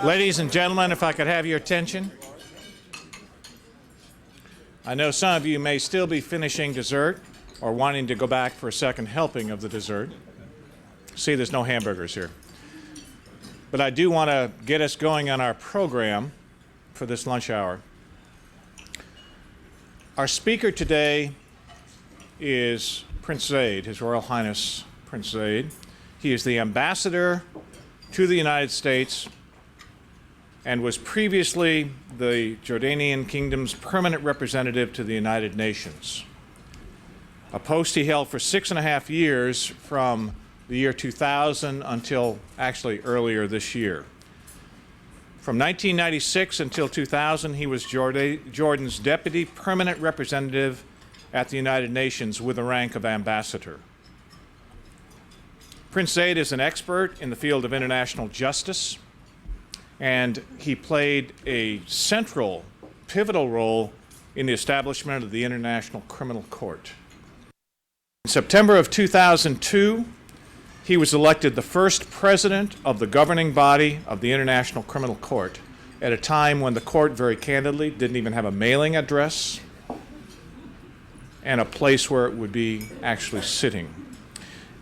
Ladies and gentlemen, if I could have your attention. I know some of you may still be finishing dessert or wanting to go back for a second helping of the dessert. See, there's no hamburgers here. But I do want to get us going on our program for this lunch hour. Our speaker today is Prince Zeid, His Royal Highness Prince Zeid. He is the ambassador to the United States and was previously the Jordanian Kingdom's permanent representative to the United Nations, a post he held for 6.5 years from the year 2000 until actually earlier this year. From 1996 until 2000, he was Jordan's deputy permanent representative at the United Nations with the rank of ambassador. Prince Zeid is an expert in the field of international justice, and he played a central, pivotal role in the establishment of the International Criminal Court. In September of 2002, he was elected the first president of the governing body of the International Criminal Court at a time when the court, very candidly, didn't even have a mailing address and a place where it would be actually sitting.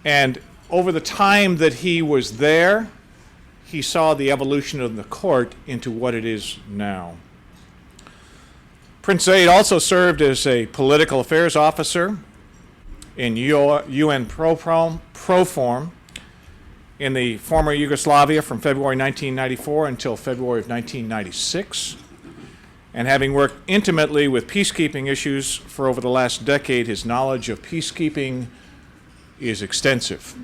And over the time that he was there, he saw the evolution of the court into what it is now. Prince Zeid also served as a political affairs officer in UN Proform in the former Yugoslavia from February 1994 until February of 1996. And having worked intimately with peacekeeping issues for over the last decade, his knowledge of peacekeeping is extensive.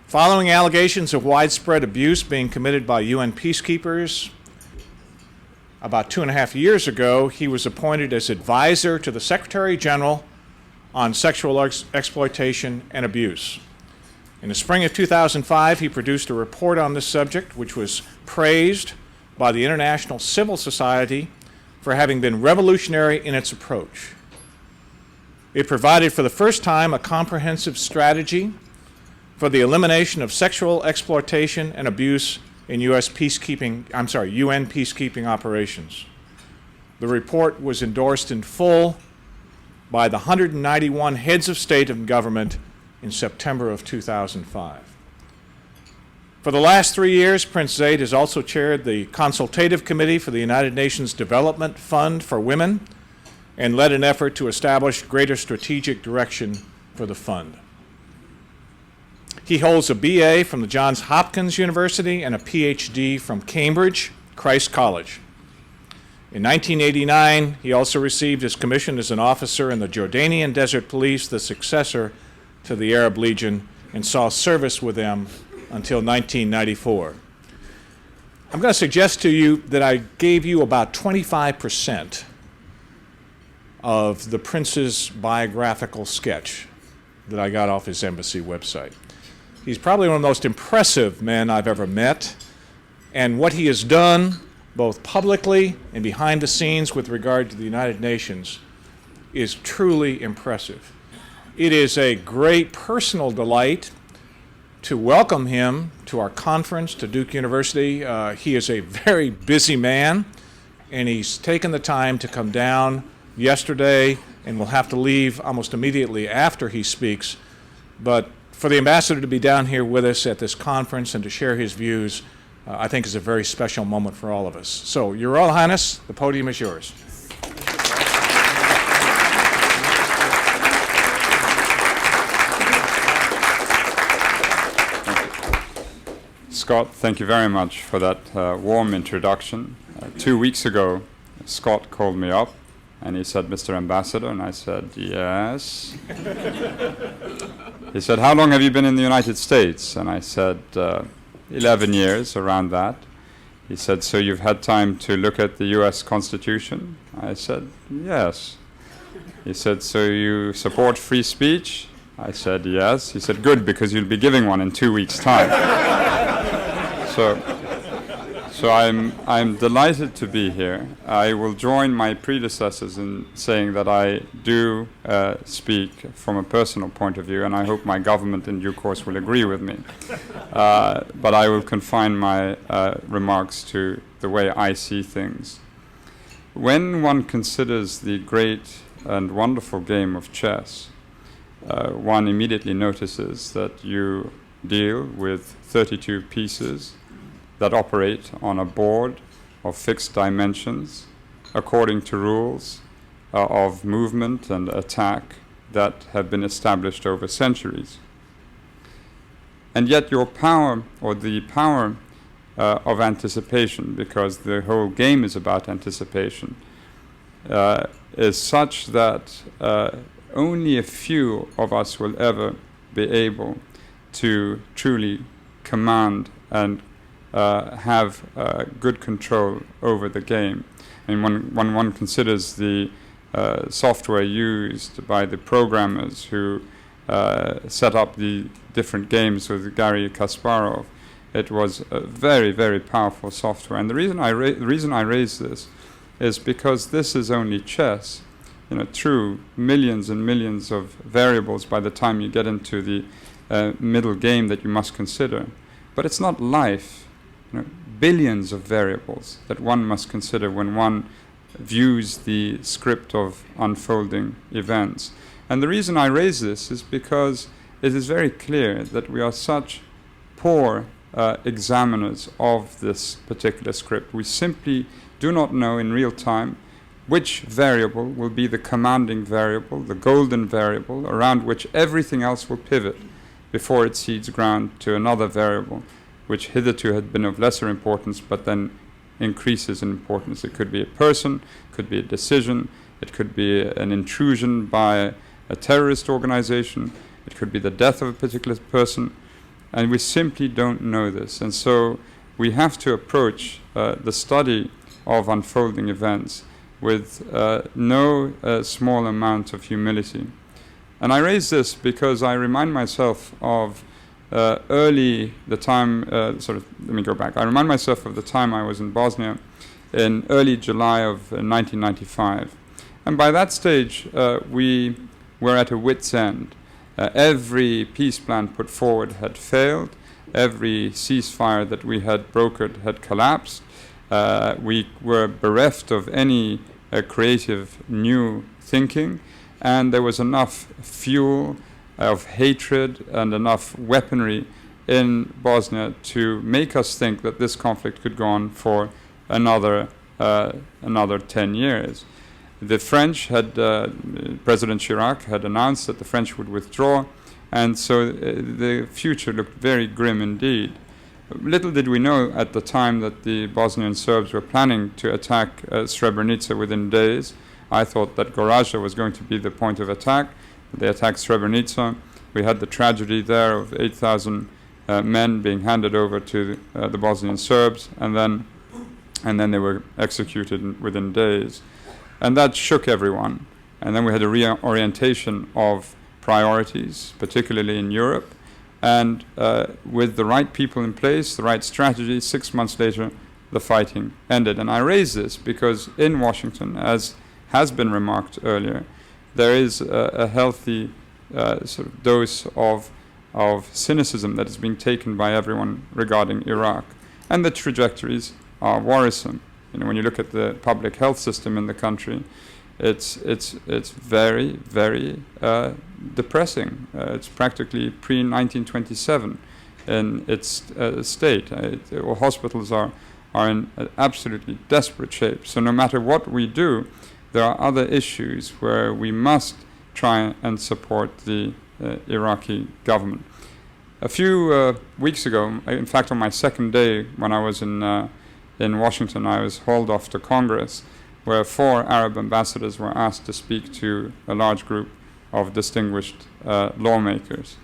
Following allegations of widespread abuse being committed by UN peacekeepers, about 2.5 years ago, he was appointed as advisor to the Secretary General on sexual exploitation and abuse. In the spring of 2005, he produced a report on this subject, which was praised by the International Civil Society for having been revolutionary in its approach. It provided for the first time a comprehensive strategy for the elimination of sexual exploitation and abuse in UN peacekeeping operations. The report was endorsed in full by the 191 heads of state and government in September of 2005. For the last 3 years, Prince Zeid has also chaired the Consultative Committee for the United Nations Development Fund for Women and led an effort to establish greater strategic direction for the fund. He holds a BA from the Johns Hopkins University and a PhD from Cambridge Christ College. In 1989, he also received his commission as an officer in the Jordanian Desert Police, the successor to the Arab Legion, and saw service with them until 1994. I'm going to suggest to you that I gave you about 25% of the Prince's biographical sketch that I got off his embassy website. He's probably one of the most impressive men I've ever met, and what he has done, both publicly and behind the scenes with regard to the United Nations, is truly impressive. It is a great personal delight to welcome him to our conference to Duke University. He is a very busy man, and he's taken the time to come down yesterday and will have to leave almost immediately after he speaks. But for the ambassador to be down here with us at this conference and to share his views, I think is a very special moment for all of us. So, Your Royal Highness, the podium is yours. Scott, thank you very much for that warm introduction. 2 weeks ago, Scott called me up and he said, "Mr. Ambassador," and I said, "Yes." He said, "How long have you been in the United States?" And I said, 11 years, around that. He said, "So you've had time to look at the US Constitution?" I said, "Yes." He said, "So you support free speech?" I said, "Yes." He said, "Good, because you'll be giving one in 2 weeks' time." So I'm delighted to be here. I will join my predecessors in saying that I do speak from a personal point of view, and I hope my government in due course will agree with me. But I will confine my remarks to the way I see things. When one considers the great and wonderful game of chess, one immediately notices that you deal with 32 pieces that operate on a board of fixed dimensions according to rules of movement and attack that have been established over centuries. And yet your power, or the power of anticipation, because the whole game is about anticipation, is such that only a few of us will ever be able to truly command and have good control over the game. And when one considers the software used by the programmers who set up the different games with Garry Kasparov, it was a very, very powerful software. And the reason I raise this is because this is only chess. You know, true, millions and millions of variables by the time you get into the middle game that you must consider. But it's not life. You know, billions of variables that one must consider when one views the script of unfolding events. And the reason I raise this is because it is very clear that we are such poor examiners of this particular script. We simply do not know in real time which variable will be the commanding variable, the golden variable, around which everything else will pivot before it cedes ground to another variable, which hitherto had been of lesser importance, but then increases in importance. It could be a person, could be a decision, it could be an intrusion by a terrorist organization, it could be the death of a particular person, and we simply don't know this. And so we have to approach the study of unfolding events with no small amount of humility. And I raise this because I remind myself of let me go back. I remind myself of the time I was in Bosnia in early July of 1995. And by that stage, we were at a wit's end. Every peace plan put forward had failed. Every ceasefire that we had brokered had collapsed. We were bereft of any creative new thinking, and there was enough fuel of hatred and enough weaponry in Bosnia to make us think that this conflict could go on for another 10 years. The French had, President Chirac had announced that the French would withdraw, and so the future looked very grim indeed. Little did we know at the time that the Bosnian Serbs were planning to attack Srebrenica within days. I thought that Gorazde was going to be the point of attack. They attacked Srebrenica. We had the tragedy there of 8,000 men being handed over to the Bosnian Serbs, and then they were executed within days. And that shook everyone. And then we had a reorientation of priorities, particularly in Europe. And with the right people in place, the right strategy, 6 months later, the fighting ended. And I raise this because in Washington, as has been remarked earlier, there is a healthy sort of dose of cynicism that is being taken by everyone regarding Iraq. And the trajectories are worrisome. You know, when you look at the public health system in the country, it's very, very depressing. It's practically pre-1927 in its state. Hospitals are in absolutely desperate shape. So no matter what we do, there are other issues where we must try and support the Iraqi government. A few weeks ago, in fact on my second day when I was in Washington, I was hauled off to Congress, where 4 Arab ambassadors were asked to speak to a large group of distinguished lawmakers.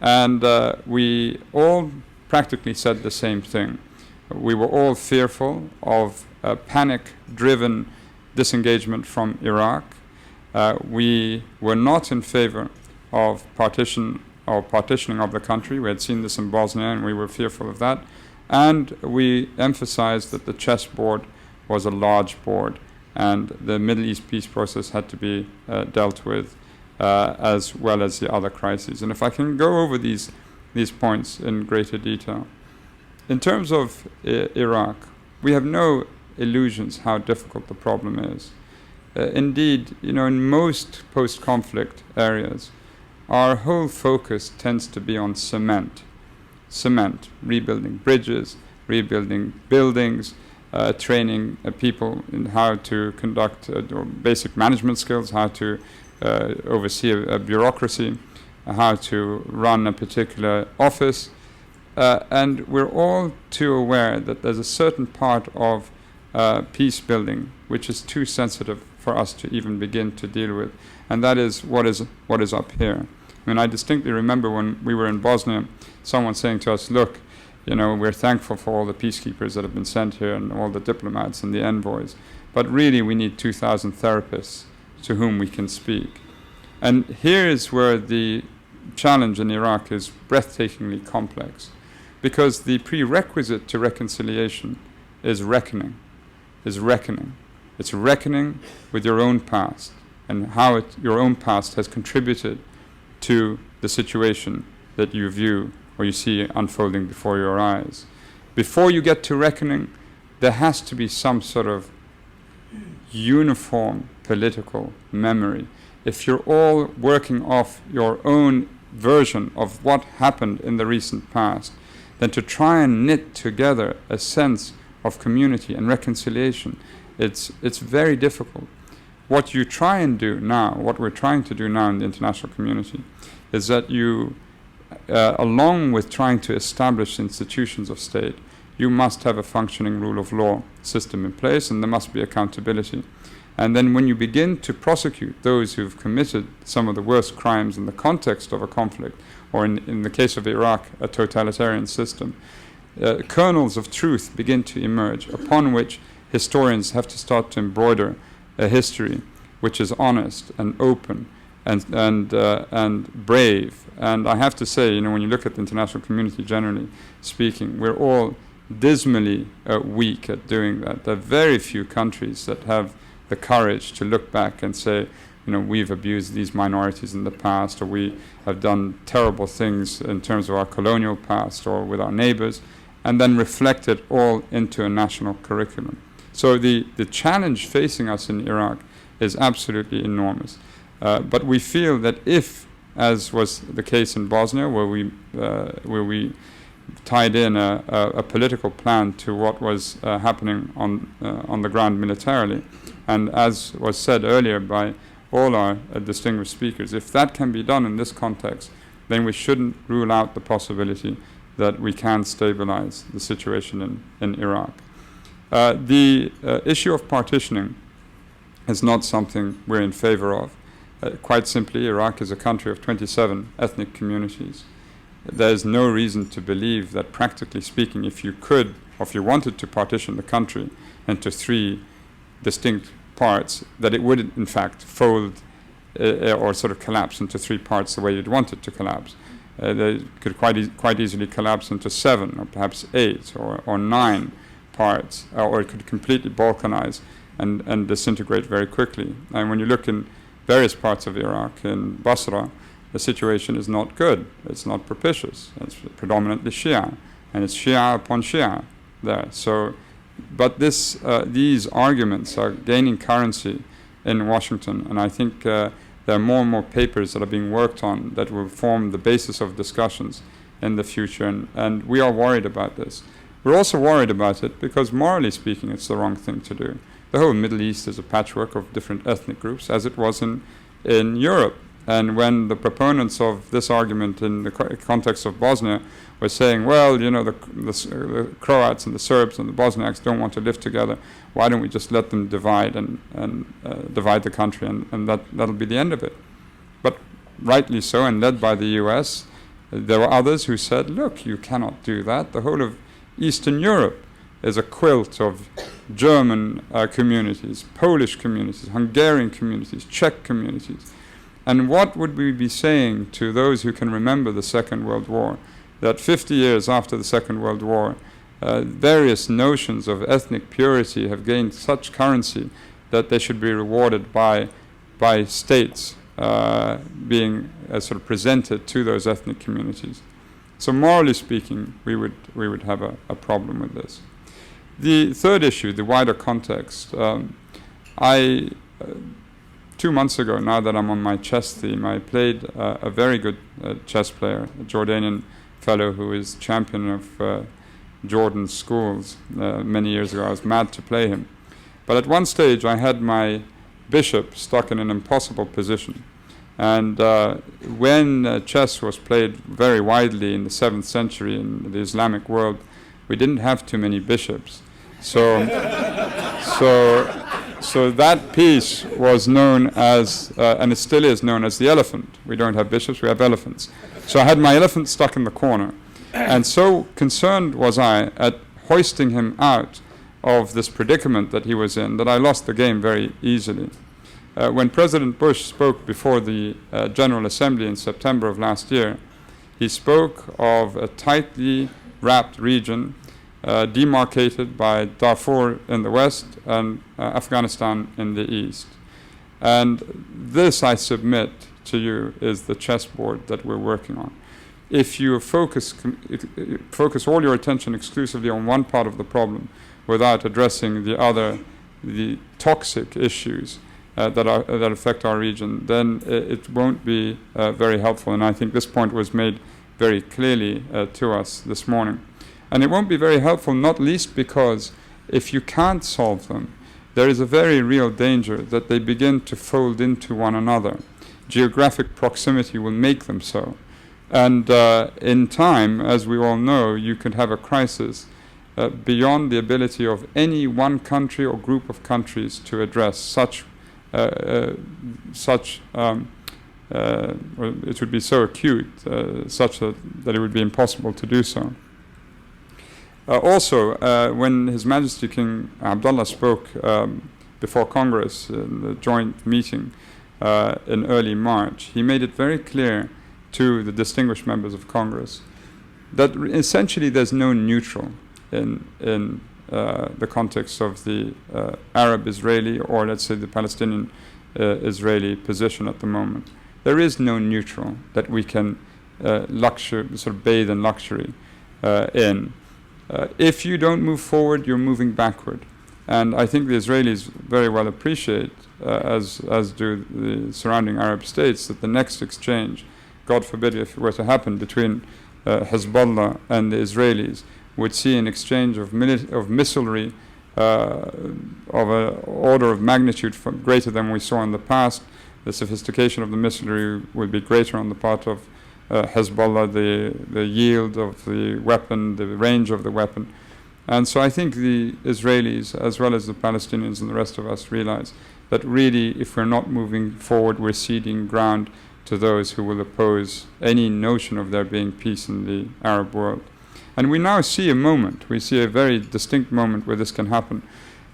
And we all practically said the same thing. We were all fearful of a panic-driven disengagement from Iraq. We were not in favor of partitioning of the country. We had seen this in Bosnia, and we were fearful of that. And we emphasized that the chessboard was a large board, and the Middle East peace process had to be dealt with as well as the other crises. And if I can go over these points in greater detail. In terms of Iraq, we have no illusions how difficult the problem is. Indeed, in most post-conflict areas, our whole focus tends to be on cement, rebuilding bridges, rebuilding buildings, training people in how to conduct basic management skills, how to oversee a bureaucracy, how to run a particular office. And we're all too aware that there's a certain part of peace building which is too sensitive for us to even begin to deal with, and that is what is up here. I mean, I distinctly remember when we were in Bosnia, someone saying to us, look, we're thankful for all the peacekeepers that have been sent here and all the diplomats and the envoys, but really we need 2,000 therapists to whom we can speak. And here is where the challenge in Iraq is breathtakingly complex, because the prerequisite to reconciliation is reckoning. It's reckoning with your own past and how your own past has contributed to the situation that you view or you see unfolding before your eyes. Before you get to reckoning, there has to be some sort of uniform political memory. If you're all working off your own version of what happened in the recent past, then to try and knit together a sense of community and reconciliation, it's very difficult. What you try and do now, what we're trying to do now in the international community, is that you, along with trying to establish institutions of state, you must have a functioning rule of law system in place, and there must be accountability. And then when you begin to prosecute those who've committed some of the worst crimes in the context of a conflict, or in the case of Iraq, a totalitarian system, kernels of truth begin to emerge, upon which historians have to start to embroider a history which is honest and open and brave. And I have to say, when you look at the international community generally speaking, we're all dismally weak at doing that. There are very few countries that have the courage to look back and say, we've abused these minorities in the past, or we have done terrible things in terms of our colonial past or with our neighbors, and then reflect it all into a national curriculum. So the challenge facing us in Iraq is absolutely enormous. But we feel that if, as was the case in Bosnia, where we tied in a political plan to what was happening on the ground militarily, and as was said earlier by all our distinguished speakers, if that can be done in this context, then we shouldn't rule out the possibility that we can stabilize the situation in Iraq. The issue of partitioning is not something we're in favor of. Quite simply, Iraq is a country of 27 ethnic communities. There's no reason to believe that, practically speaking, if you could, or if you wanted to partition the country into 3 distinct parts, that it would in fact fold or sort of collapse into 3 parts the way you'd want it to collapse. They could quite easily collapse into 7 or perhaps 8 or 9 parts, or it could completely balkanize and disintegrate very quickly. And when you look in various parts of Iraq, in Basra, the situation is not good. It's not propitious. It's predominantly Shia, and it's Shia upon Shia there. So, but these arguments are gaining currency in Washington, and I think there are more and more papers that are being worked on that will form the basis of discussions in the future, and we are worried about this. We're also worried about it because, morally speaking, it's the wrong thing to do. The whole Middle East is a patchwork of different ethnic groups, as it was in Europe. And when the proponents of this argument in the context of Bosnia were saying, well, the Croats and the Serbs and the Bosniaks don't want to live together, why don't we just let them divide and divide the country, and that'll be the end of it. But rightly so, and led by the US, there were others who said, look, you cannot do that. The whole of Eastern Europe is a quilt of German communities, Polish communities, Hungarian communities, Czech communities. And what would we be saying to those who can remember the Second World War, that 50 years after the Second World War, various notions of ethnic purity have gained such currency that they should be rewarded by states being sort of presented to those ethnic communities. So morally speaking, we would have a problem with this. The third issue, the wider context. 2 months ago, now that I'm on my chess theme, I played a very good chess player, a Jordanian fellow who is champion of Jordan schools many years ago. I was mad to play him. But at one stage, I had my bishop stuck in an impossible position. And when chess was played very widely in the 7th century in the Islamic world, we didn't have too many bishops. So that piece was known as, and it still is known as the elephant. We don't have bishops, we have elephants. So I had my elephant stuck in the corner. And so concerned was I at hoisting him out of this predicament that he was in that I lost the game very easily. When President Bush spoke before the General Assembly in September of last year, he spoke of a tightly wrapped region demarcated by Darfur in the west and Afghanistan in the east. And this, I submit to you, is the chessboard that we're working on. If you focus all your attention exclusively on one part of the problem without addressing the toxic issues that affect our region, then it won't be very helpful. And I think this point was made very clearly to us this morning. And it won't be very helpful, not least because if you can't solve them, there is a very real danger that they begin to fold into one another. Geographic proximity will make them so. And in time, as we all know, you could have a crisis beyond the ability of any one country or group of countries to address it would be so acute, such that it would be impossible to do so. Also, when His Majesty King Abdullah spoke before Congress in the joint meeting in early March, he made it very clear to the distinguished members of Congress that essentially there's no neutral in the context of the Arab-Israeli or, let's say, the Palestinian-Israeli position at the moment. There is no neutral that we can sort of bathe in luxury in. If you don't move forward, you're moving backward. And I think the Israelis very well appreciate, as do the surrounding Arab states, that the next exchange, God forbid if it were to happen, between Hezbollah and the Israelis, would see an exchange of missilery of an order of magnitude greater than we saw in the past. The sophistication of the missilery would be greater on the part of Hezbollah, the yield of the weapon, the range of the weapon. And so I think the Israelis, as well as the Palestinians and the rest of us, realize that really, if we're not moving forward, we're ceding ground to those who will oppose any notion of there being peace in the Arab world. And we now see a very distinct moment where this can happen.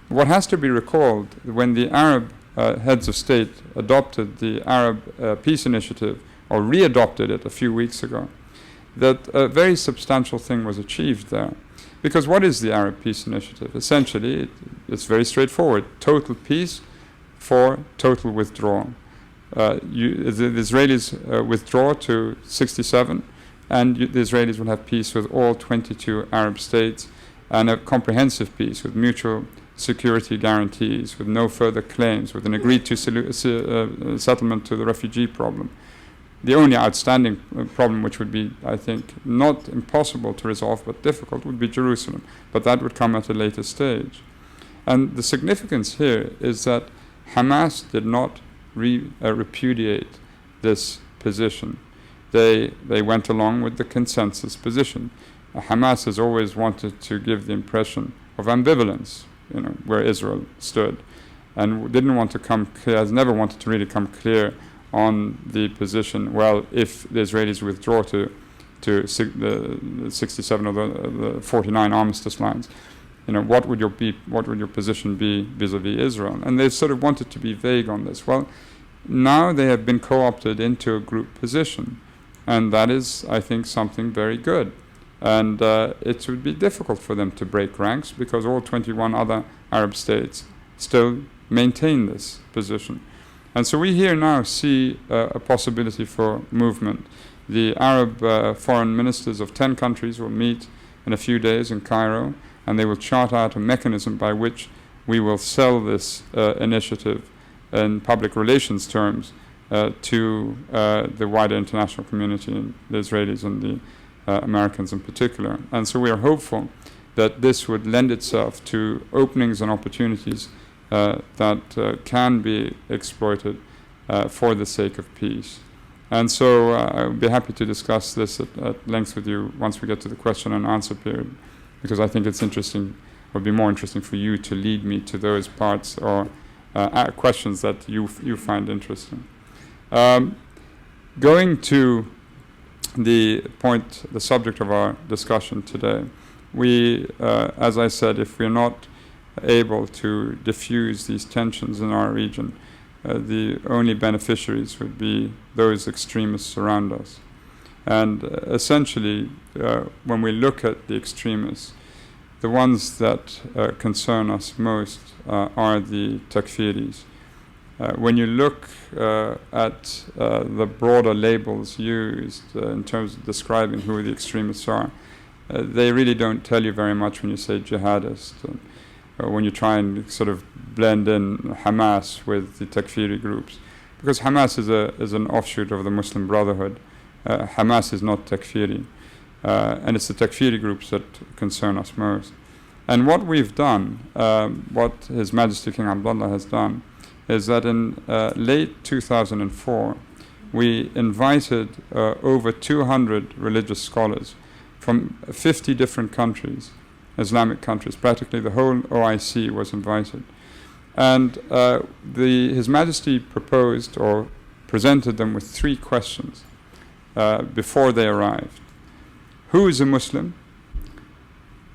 What has to be recalled, when the Arab heads of state adopted the Arab Peace Initiative, or readopted it a few weeks ago, that a very substantial thing was achieved there. Because what is the Arab Peace Initiative? Essentially, it's very straightforward. Total peace for total withdrawal. The Israelis withdraw to 67, and the Israelis will have peace with all 22 Arab states, and a comprehensive peace with mutual security guarantees, with no further claims, with an agreed to settlement to the refugee problem. The only outstanding problem, which would be, I think, not impossible to resolve but difficult, would be Jerusalem. But that would come at a later stage. And the significance here is that Hamas did not repudiate this position. They went along with the consensus position. Hamas has always wanted to give the impression of ambivalence, where Israel stood, and didn't want to come clear, has never wanted to really come clear on the position, well, if the Israelis withdraw to the 67 or the 49 armistice lines, what would your position be vis-a-vis Israel? And they've sort of wanted to be vague on this. Well, now they have been co-opted into a group position, and that is, I think, something very good. And it would be difficult for them to break ranks because all 21 other Arab states still maintain this position. And so we here now see a possibility for movement. The Arab foreign ministers of 10 countries will meet in a few days in Cairo, and they will chart out a mechanism by which we will sell this initiative in public relations terms to the wider international community, the Israelis and the Americans in particular. And so we are hopeful that this would lend itself to openings and opportunities that can be exploited for the sake of peace. And so I would be happy to discuss this at length with you once we get to the question and answer period, because I think it's interesting, it would be more interesting for you to lead me to those parts or questions that you find interesting. Going to the point, the subject of our discussion today, we, as I said, if we're not able to diffuse these tensions in our region, the only beneficiaries would be those extremists around us. And essentially, when we look at the extremists, the ones that concern us most are the takfiris. When you look at the broader labels used in terms of describing who the extremists are, they really don't tell you very much when you say jihadist, when you try and sort of blend in Hamas with the takfiri groups. Because Hamas is an offshoot of the Muslim Brotherhood. Hamas is not takfiri. And it's the takfiri groups that concern us most. And what we've done, what His Majesty King Abdullah has done, is that in late 2004, we invited over 200 religious scholars from 50 different countries, Islamic countries. Practically the whole OIC was invited. And His Majesty proposed or presented them with 3 questions before they arrived. Who is a Muslim?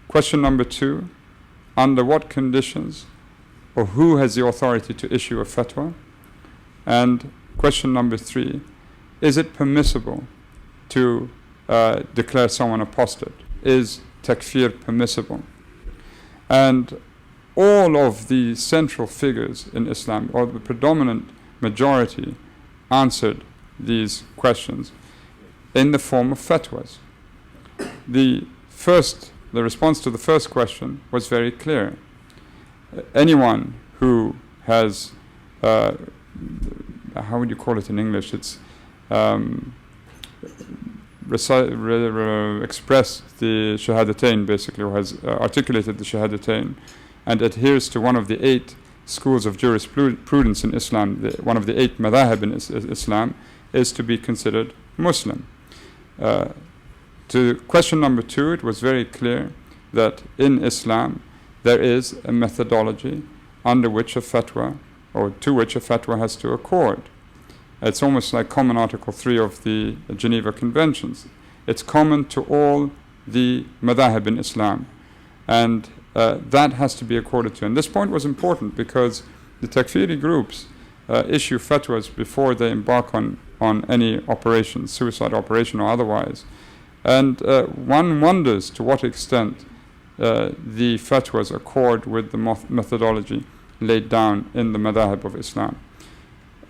Question number 2, under what conditions or who has the authority to issue a fatwa? And question number 3, is it permissible to declare someone apostate? Is takfir permissible? And all of the central figures in Islam, or the predominant majority, answered these questions in the form of fatwas. The response to the first question was very clear. Anyone who has, how would you call it in English? It's expressed the shahadatain, basically, or has articulated the shahadatain, and adheres to one of the 8 schools of jurisprudence in Islam, one of the 8 madhahib in Islam, is to be considered Muslim. To question number 2, it was very clear that in Islam there is a methodology under which a fatwa, or to which a fatwa has to accord. It's almost like common Article 3 of the Geneva Conventions. It's common to all the madhahib in Islam, and that has to be accorded to. And this point was important because the takfiri groups issue fatwas before they embark on any operation, suicide operation or otherwise. And one wonders to what extent the fatwas accord with the methodology laid down in the madhahib of Islam.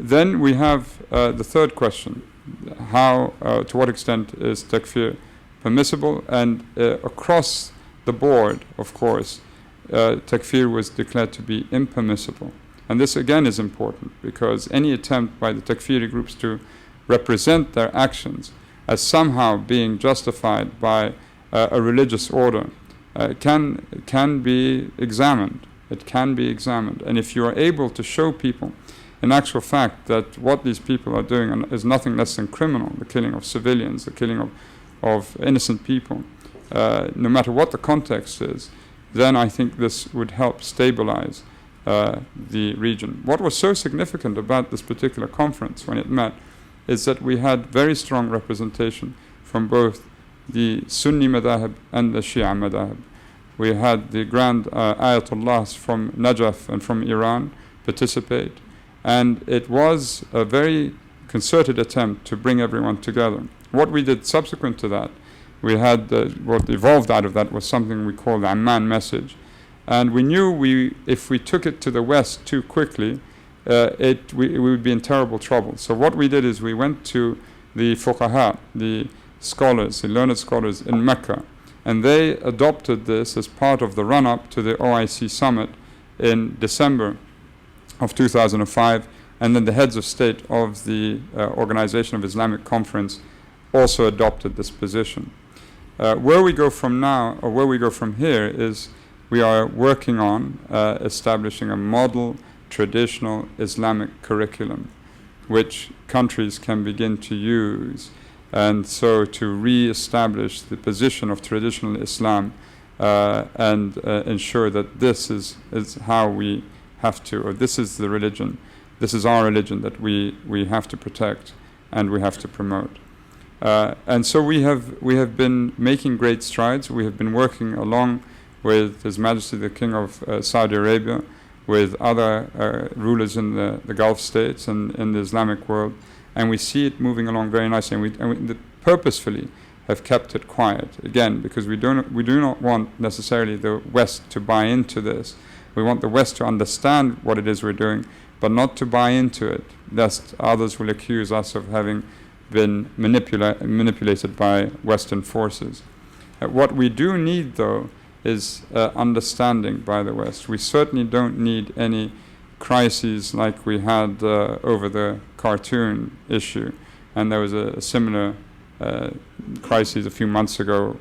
Then we have the third question: to what extent is takfir permissible? And across the board, of course, takfir was declared to be impermissible. And this again is important because any attempt by the takfiri groups to represent their actions as somehow being justified by a religious order can be examined. It can be examined. And if you are able to show people in actual fact that what these people are doing is nothing less than criminal, the killing of civilians, the killing of innocent people, no matter what the context is, then I think this would help stabilize the region. What was so significant about this particular conference when it met is that we had very strong representation from both the Sunni madhahib and the Shia madhahib. We had the grand Ayatollahs from Najaf and from Iran participate, and it was a very concerted attempt to bring everyone together. What we did subsequent to that we had what evolved out of that was something we call the Amman message. And we knew if we took it to the West too quickly, we would be in terrible trouble. So what we did is we went to the fuqaha, the scholars, the learned scholars in Mecca, and they adopted this as part of the run-up to the OIC summit in December of 2005, and then the heads of state of the Organization of Islamic Conference also adopted this position. Where we go from now, or where we go from here, is we are working on establishing a model traditional Islamic curriculum which countries can begin to use, and so to re-establish the position of traditional Islam and ensure that this is how we have to, or this is the religion, this is our religion that we have to protect and we have to promote. And so we have been making great strides. We have been working along with His Majesty the King of Saudi Arabia, with other rulers in the Gulf states and in the Islamic world, and we see it moving along very nicely. And we purposefully have kept it quiet, again, because we do not want necessarily the West to buy into this. We want the West to understand what it is we're doing, but not to buy into it, lest others will accuse us of having been manipulated by Western forces. What we do need, though, is understanding by the West. We certainly don't need any crises like we had over the cartoon issue, and there was a similar crisis a few months ago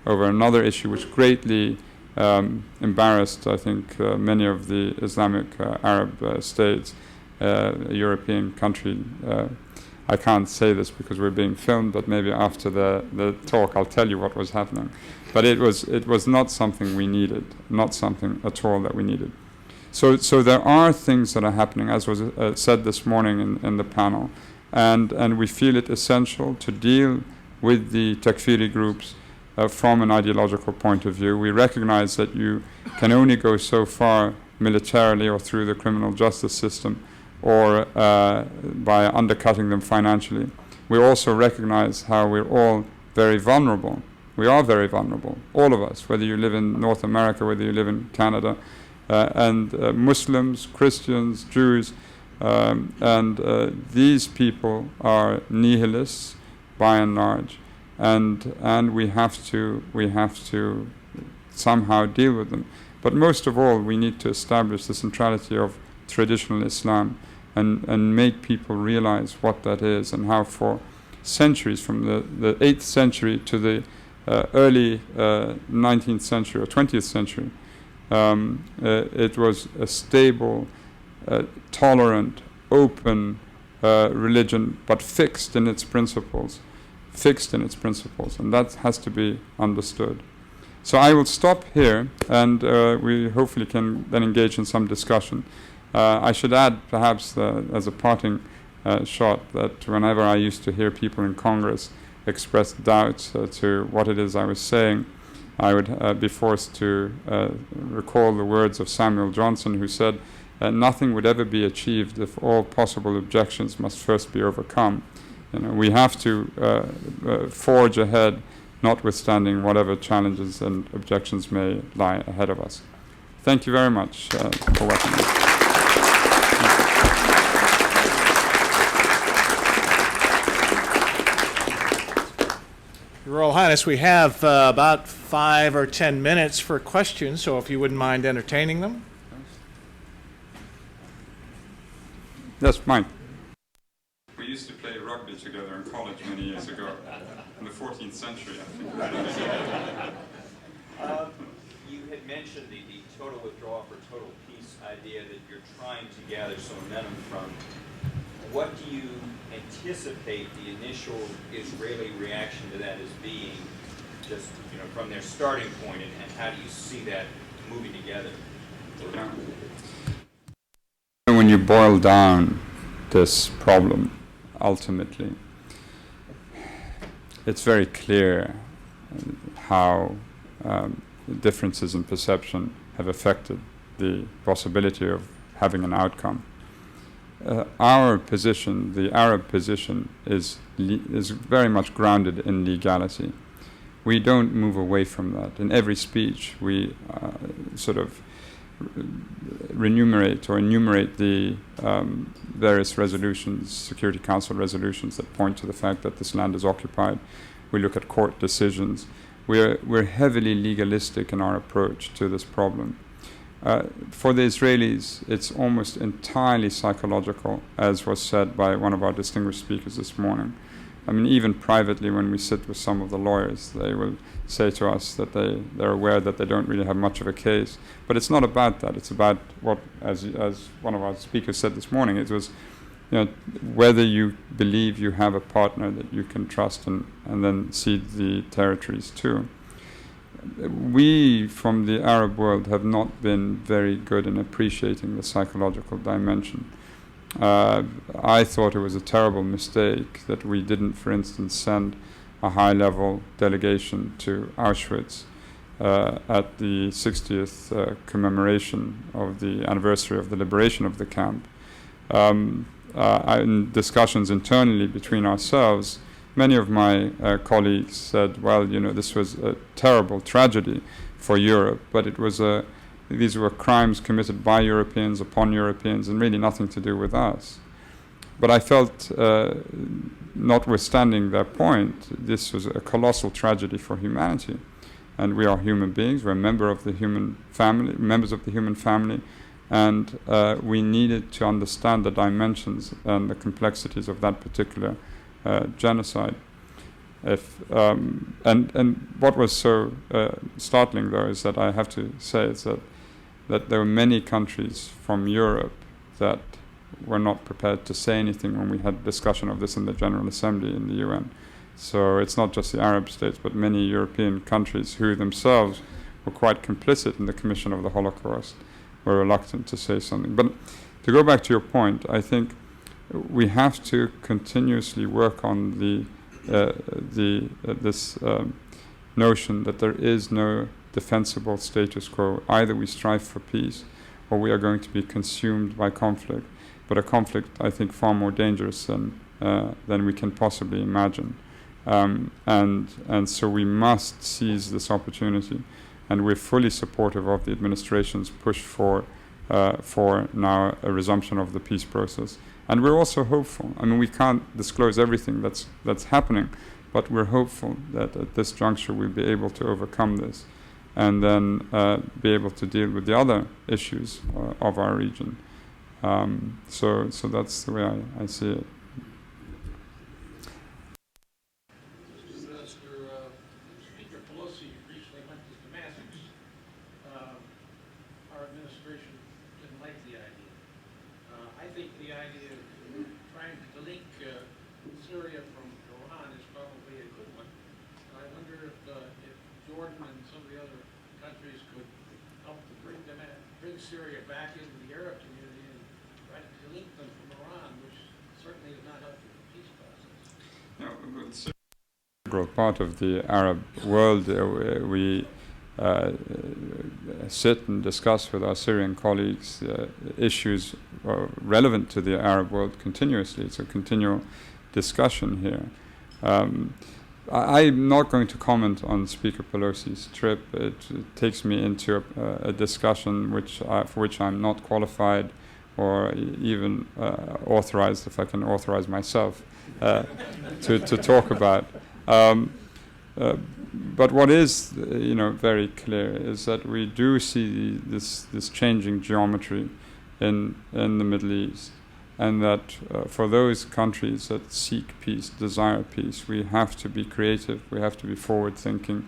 over another issue which greatly embarrassed, I think, many of the Islamic Arab states, European country. I can't say this because we're being filmed, but maybe after the talk I'll tell you what was happening. But it was not something we needed, not something at all that we needed. So there are things that are happening, as was said this morning in the panel, and we feel it essential to deal with the Takfiri groups from an ideological point of view. We recognize that you can only go so far militarily or through the criminal justice system, or by undercutting them financially. We also recognize how we're all very vulnerable. We are very vulnerable, all of us, whether you live in North America, whether you live in Canada, and Muslims, Christians, Jews, and these people are nihilists by and large, and we have to somehow deal with them. But most of all, we need to establish the centrality of traditional Islam and make people realize what that is, and how for centuries, from the 8th century to the early 19th century or 20th century, it was a stable, tolerant, open religion, but fixed in its principles, and that has to be understood. So I will stop here, and we hopefully can then engage in some discussion. I should add, perhaps, as a parting shot, that whenever I used to hear people in Congress express doubts to what it is I was saying, I would be forced to recall the words of Samuel Johnson, who said, nothing would ever be achieved if all possible objections must first be overcome. We have to forge ahead, notwithstanding whatever challenges and objections may lie ahead of us. Thank you very much for welcoming me. Your Royal Highness, we have about 5 or 10 minutes for questions, so if you wouldn't mind entertaining them. Yes, Mike. We used to play rugby together in college many years ago, in the 14th century, I think. You had mentioned the total withdrawal for total peace idea that you're trying to gather some momentum from. What do you anticipate the initial Israeli reaction to that as being, just from their starting point, and how do you see that moving together? When you boil down this problem, ultimately, it's very clear how differences in perception have affected the possibility of having an outcome. Our position, the Arab position, is very much grounded in legality. we don't move away from that. In every speech, we sort of enumerate the various resolutions, Security Council resolutions that point to the fact that this land is occupied. We look at court decisions. We're heavily legalistic in our approach to this problem. For the Israelis, it's almost entirely psychological, as was said by one of our distinguished speakers this morning. I mean, even privately, when we sit with some of the lawyers, they will say to us that they're aware that they don't really have much of a case. But it's not about that. It's about what, as one of our speakers said this morning, it was, whether you believe you have a partner that you can trust and then cede the territories to. We, from the Arab world, have not been very good in appreciating the psychological dimension. I thought it was a terrible mistake that we didn't, for instance, send a high-level delegation to Auschwitz at the 60th commemoration of the anniversary of the liberation of the camp. In discussions internally between ourselves, many of my colleagues said, well, this was a terrible tragedy for Europe, but it was these were crimes committed by Europeans upon Europeans and really nothing to do with us. But I felt, notwithstanding their point, this was a colossal tragedy for humanity. And we are human beings, we're members of the human family, and we needed to understand the dimensions and the complexities of that particular genocide. And what was so startling, though, is that I have to say is that there were many countries from Europe that were not prepared to say anything when we had discussion of this in the General Assembly in the UN. So it's not just the Arab states, but many European countries who themselves were quite complicit in the commission of the Holocaust were reluctant to say something. But to go back to your point, I think we have to continuously work on this notion that there is no defensible status quo. Either we strive for peace or we are going to be consumed by conflict, but a conflict, I think, far more dangerous than we can possibly imagine. And so we must seize this opportunity, and we're fully supportive of the administration's push for now a resumption of the peace process. And we're also hopeful. I mean, we can't disclose everything that's happening, but we're hopeful that at this juncture we'll be able to overcome this and then be able to deal with the other issues of our region. So that's the way I see it. Speaker Pelosi recently went to Damascus. Our administration didn't like the idea. I think the idea of trying to link Syria from Iran is probably a good one. I wonder if Jordan and some of the other countries could help to bring Syria back into the Arab community and try to link them from Iran, which certainly is not helpful to the peace process. Part of the Arab world, we sit and discuss with our Syrian colleagues issues relevant to the Arab world continuously. It's a continual discussion here. I'm not going to comment on Speaker Pelosi's trip. It takes me into a discussion for which I'm not qualified or even authorized, if I can authorize myself, to talk about. But what is, very clear is that we do see this changing geometry in the Middle East, and that for those countries that seek peace, desire peace, we have to be creative, we have to be forward-thinking,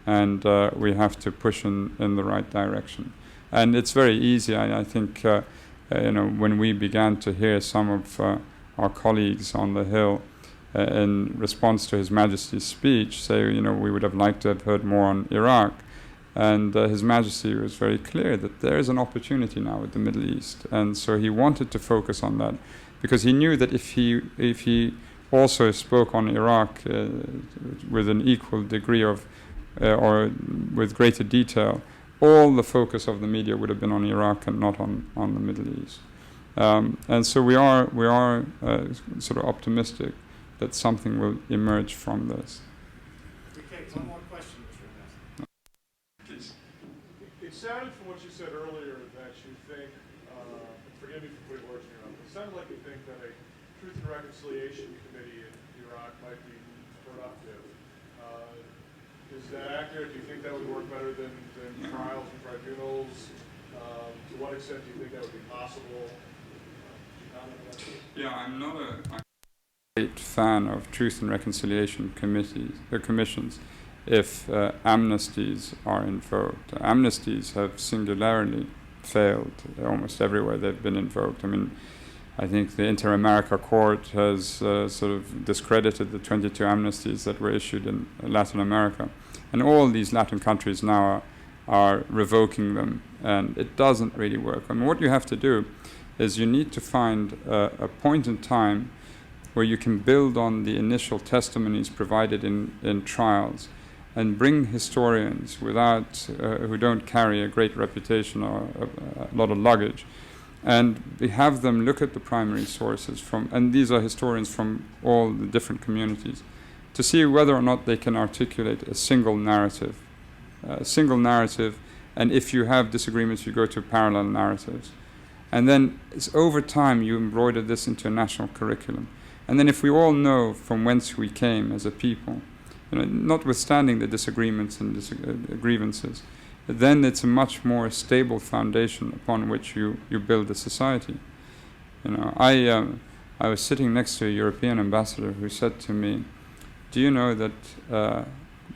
and we have to push in the right direction. And it's very easy, I think, when we began to hear some of our colleagues on the Hill in response to His Majesty's speech say, we would have liked to have heard more on Iraq. And His Majesty was very clear that there is an opportunity now with the Middle East. And so he wanted to focus on that because he knew that if he also spoke on Iraq with an equal degree of, or with greater detail, all the focus of the media would have been on Iraq and not on the Middle East. And so we are sort of optimistic that something will emerge from this. Okay, one more question. sounded from what you said earlier that you think, forgive me for putting words in your mouth, it sounded like you think that a Truth and Reconciliation Committee in Iraq might be productive. Is that accurate? Do you think that would work better than trials and tribunals? To what extent do you think that would be possible? Yeah, I'm not a great fan of Truth and Reconciliation commissions if amnesties are invoked. Amnesties have singularly failed almost everywhere they've been invoked. I mean, I think the Inter-America Court has sort of discredited the 22 amnesties that were issued in Latin America. And all these Latin countries now are revoking them, and it doesn't really work. I mean, what you have to do is you need to find a point in time where you can build on the initial testimonies provided in trials and bring historians without who don't carry a great reputation or a lot of luggage, and have them look at the primary sources from, and these are historians from all the different communities, to see whether or not they can articulate a single narrative. And if you have disagreements, you go to parallel narratives. And then it's over time you embroider this into a national curriculum. And then if we all know from whence we came as a people, notwithstanding the disagreements and grievances, then it's a much more stable foundation upon which you build a society. I was sitting next to a European ambassador who said to me, do you know that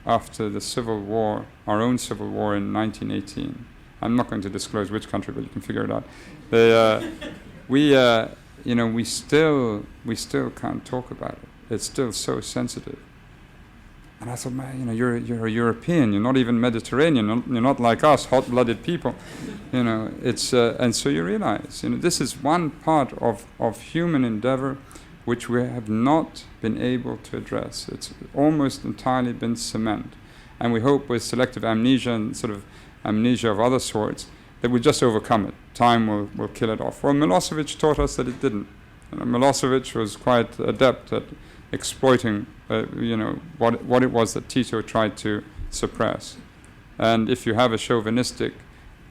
after the civil war, our own civil war in 1918, I'm not going to disclose which country, but you can figure it out. We still can't talk about it. It's still so sensitive. And I thought, man, you're a European. You're not even Mediterranean. You're not like us, hot-blooded people. It's and so you realize, this is one part of human endeavor which we have not been able to address. It's almost entirely been cement. And we hope with selective amnesia and sort of amnesia of other sorts that we just overcome it. Time will kill it off. Well, Milosevic taught us that it didn't. Milosevic was quite adept at exploiting, what it was that Tito tried to suppress. And if you have a chauvinistic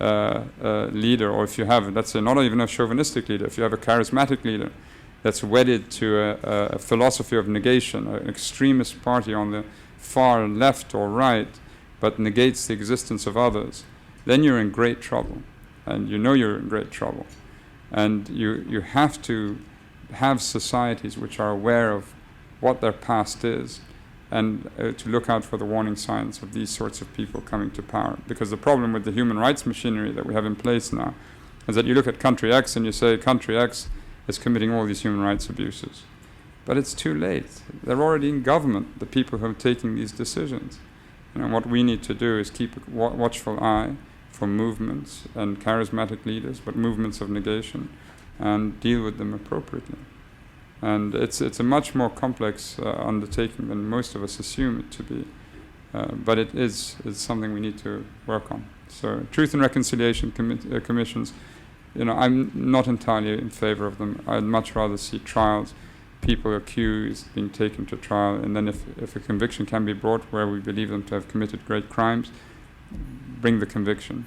leader, or if you have, let's say, not even a chauvinistic leader, if you have a charismatic leader that's wedded to a philosophy of negation, an extremist party on the far left or right, but negates the existence of others, then you're in great trouble. And you're in great trouble. And you have to have societies which are aware of what their past is, and to look out for the warning signs of these sorts of people coming to power. Because the problem with the human rights machinery that we have in place now is that you look at country X and you say country X is committing all these human rights abuses. But it's too late. They're already in government, the people who are taking these decisions. What we need to do is keep a watchful eye for movements and charismatic leaders, but movements of negation, and deal with them appropriately. And it's a much more complex undertaking than most of us assume it to be. But it's something we need to work on. So Truth and Reconciliation commissions, I'm not entirely in favor of them. I'd much rather see trials, people accused being taken to trial, and then if a conviction can be brought where we believe them to have committed great crimes, bring the conviction,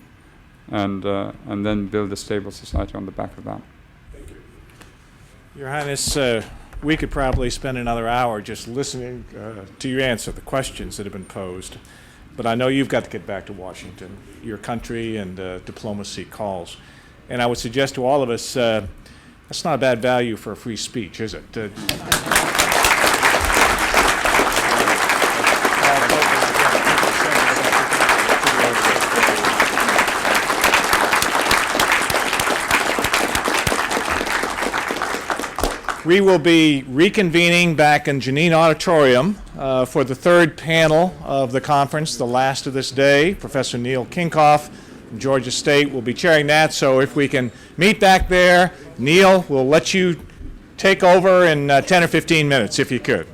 and then build a stable society on the back of that. Your Highness, we could probably spend another hour just listening to you answer the questions that have been posed, but I know you've got to get back to Washington. Your country and diplomacy calls. And I would suggest to all of us, that's not a bad value for a free speech, is it? We will be reconvening back in Janine Auditorium for the third panel of the conference, the last of this day. Professor Neil Kinkoff from Georgia State will be chairing that, so if we can meet back there, Neil, we'll let you take over in 10 or 15 minutes, if you could.